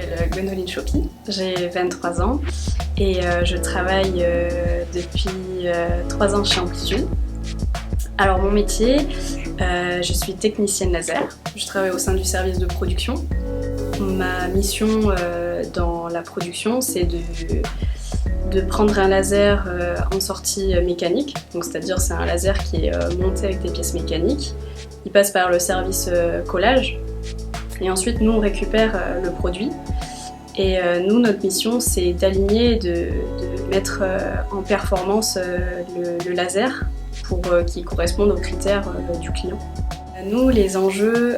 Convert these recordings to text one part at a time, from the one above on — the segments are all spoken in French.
m'appelle Gwendoline Chopi, j'ai 23 ans et je travaille depuis 3 ans chez Amplitude. Alors mon métier, je suis technicienne laser, je travaille au sein du service de production. Ma mission dans la production, c'est de prendre un laser en sortie mécanique, donc c'est-à-dire c'est un laser qui est monté avec des pièces mécaniques. Il passe par le service collage et ensuite nous on récupère le produit. Et nous, notre mission, c'est d'aligner, de mettre en performance le laser pour qu'il corresponde aux critères du client. Nous, les enjeux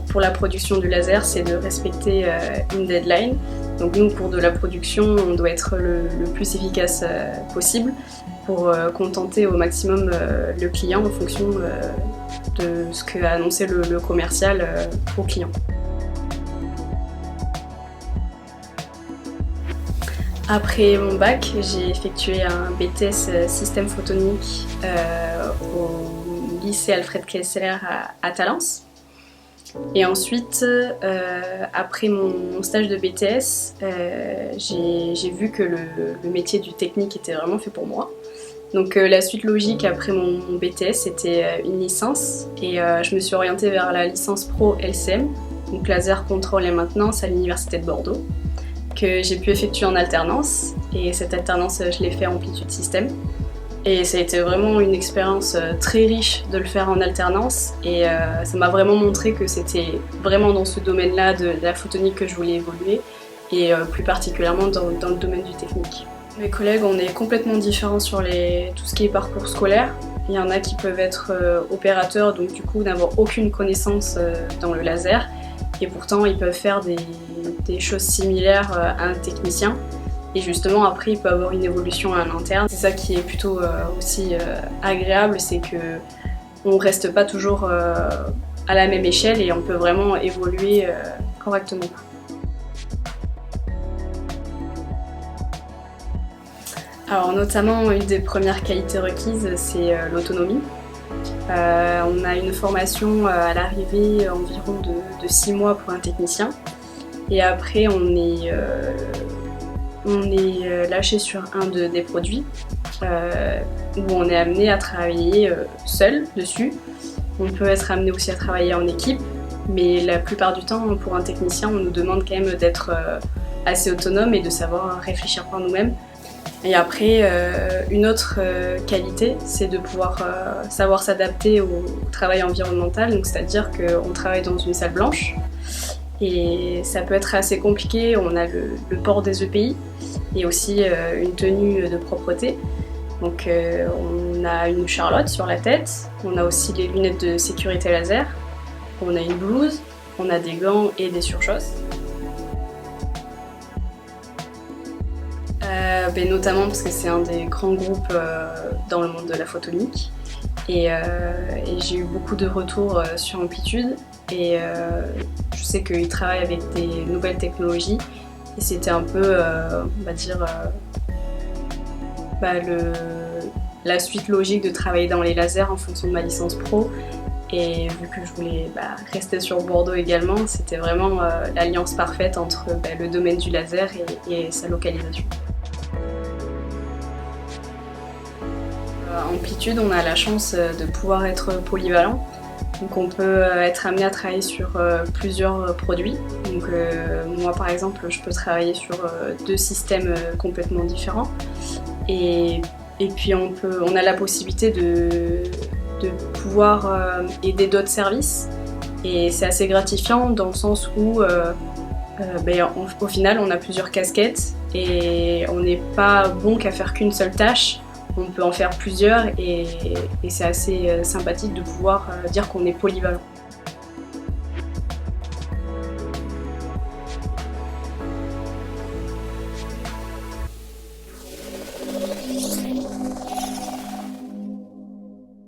pour la production du laser, c'est de respecter une deadline. Donc nous, pour de la production, on doit être le plus efficace possible pour contenter au maximum le client en fonction de ce qu'a annoncé le commercial au client. Après mon bac, j'ai effectué un BTS système photonique au lycée Alfred Kessler à Talence. Et ensuite, après mon stage de BTS, j'ai vu que le métier du technique était vraiment fait pour moi. Donc la suite logique après mon BTS, c'était une licence et je me suis orientée vers la licence pro LCM, donc laser contrôle et maintenance à l'université de Bordeaux, que j'ai pu effectuer en alternance, et cette alternance je l'ai fait en Amplitude Système. Et ça a été vraiment une expérience très riche de le faire en alternance, et ça m'a vraiment montré que c'était vraiment dans ce domaine-là de la photonique que je voulais évoluer, et plus particulièrement dans le domaine du technique. Mes collègues, on est complètement différents sur tout ce qui est parcours scolaire. Il y en a qui peuvent être opérateurs, donc du coup n'avoir aucune connaissance dans le laser, et pourtant ils peuvent faire des choses similaires à un technicien. Et justement après il peut avoir une évolution en interne. C'est ça qui est plutôt aussi agréable, c'est qu'on ne reste pas toujours à la même échelle et on peut vraiment évoluer correctement. Alors notamment une des premières qualités requises, c'est l'autonomie. On a une formation à l'arrivée environ de 6 mois pour un technicien, et après on est lâché sur un des produits où on est amené à travailler seul dessus. On peut être amené aussi à travailler en équipe, mais la plupart du temps pour un technicien on nous demande quand même d'être assez autonome et de savoir réfléchir par nous-mêmes. Et après, une autre qualité, c'est de pouvoir savoir s'adapter au travail environnemental, donc c'est-à-dire qu'on travaille dans une salle blanche et ça peut être assez compliqué. On a le port des EPI et aussi une tenue de propreté. Donc on a une charlotte sur la tête, on a aussi les lunettes de sécurité laser, on a une blouse, on a des gants et des surchausses. Notamment parce que c'est un des grands groupes dans le monde de la photonique, et j'ai eu beaucoup de retours sur Amplitude, et je sais qu'ils travaillent avec des nouvelles technologies, et c'était un peu, on va dire, la suite logique de travailler dans les lasers en fonction de ma licence pro. Et vu que je voulais rester sur Bordeaux également, c'était vraiment l'alliance parfaite entre le domaine du laser et sa localisation. Amplitude, on a la chance de pouvoir être polyvalent. Donc on peut être amené à travailler sur plusieurs produits. Donc moi par exemple, je peux travailler sur 2 systèmes complètement différents. Et puis on a la possibilité de pouvoir aider d'autres services. Et c'est assez gratifiant dans le sens où au final on a plusieurs casquettes et on n'est pas bon qu'à faire qu'une seule tâche. On peut en faire plusieurs, et c'est assez sympathique de pouvoir dire qu'on est polyvalent.